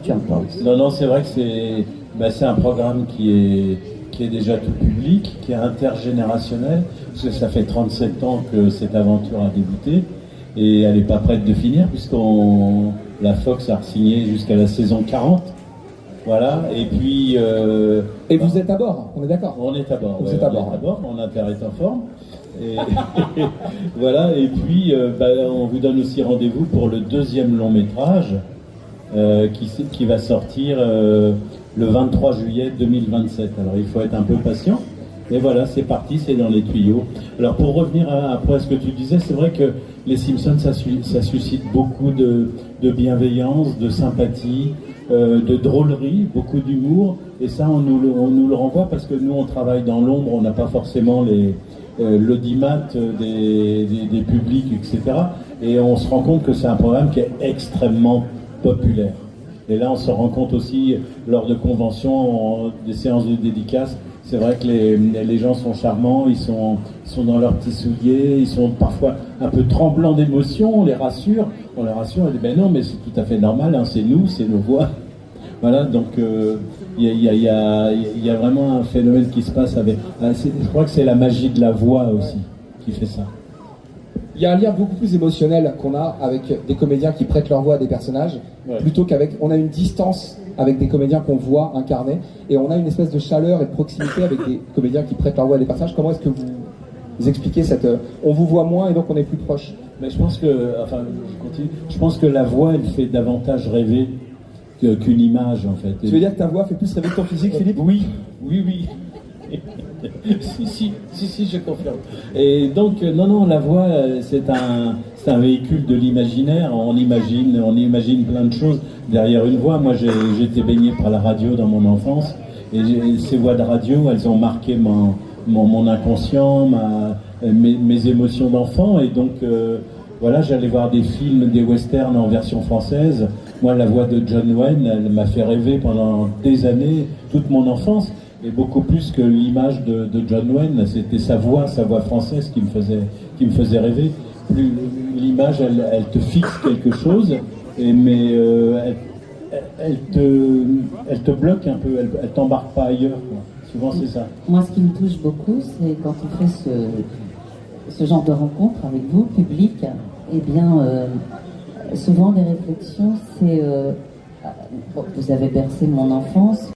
tu en penses? Non, non, c'est vrai que c'est un programme qui est déjà tout public, qui est intergénérationnel, parce que ça fait 37 ans que cette aventure a débuté, et elle n'est pas prête de finir, la Fox a signé jusqu'à la saison 40. Voilà, et puis... Et vous êtes à bord, on est d'accord? On est à bord, Vous ouais, êtes à on bord, est à bord, mon inter est en forme. Et, voilà, et puis on vous donne aussi rendez-vous pour le deuxième long métrage qui va sortir le 23 juillet 2027. Alors il faut être un peu patient. Et voilà, c'est parti, c'est dans les tuyaux. Alors pour revenir après à ce que tu disais, c'est vrai que les Simpsons, ça suscite beaucoup de bienveillance, de sympathie, de drôlerie, beaucoup d'humour. Et ça, on nous le renvoie parce que nous, on travaille dans l'ombre, on n'a pas forcément l'audimat des publics, etc. Et on se rend compte que c'est un programme qui est extrêmement populaire. Et là, on se rend compte aussi, lors de conventions, des séances de dédicaces, c'est vrai que les gens sont charmants, ils sont dans leurs petits souliers, ils sont parfois un peu tremblants d'émotion, on les rassure, on dit ben non, mais c'est tout à fait normal, hein, c'est nous, c'est nos voix. Voilà, donc il y a vraiment un phénomène qui se passe avec... je crois que c'est la magie de la voix aussi qui fait ça. Il y a un lien beaucoup plus émotionnel qu'on a avec des comédiens qui prêtent leur voix à des personnages, plutôt qu'avec... On a une distance avec des comédiens qu'on voit incarner, et on a une espèce de chaleur et de proximité avec des comédiens qui prêtent leur voix à des personnages. Comment est-ce que vous expliquez cette... On vous voit moins et donc on est plus proche? Mais je pense que... Enfin, je continue. Je pense que la voix, elle fait davantage rêver qu'une image, en fait. Tu veux dire que ta voix fait plus rêver que ton physique, Philippe? Oui. si, je confirme. Et donc, non, la voix, c'est un véhicule de l'imaginaire. On imagine plein de choses derrière une voix. Moi, j'ai été baigné par la radio dans mon enfance, et ces voix de radio, elles ont marqué mon inconscient, mes émotions d'enfant, et donc voilà, j'allais voir des films, des westerns en version française. Moi, la voix de John Wayne, elle m'a fait rêver pendant des années, toute mon enfance. Et beaucoup plus que l'image de John Wayne, c'était sa voix française qui me faisait rêver. Plus l'image, elle te fixe quelque chose, mais elle te bloque un peu, elle t'embarque pas ailleurs, quoi. Souvent c'est ça. Moi, ce qui me touche beaucoup, c'est quand on fait ce genre de rencontre avec vous, public, eh bien, souvent des réflexions, c'est vous avez bercé mon enfance.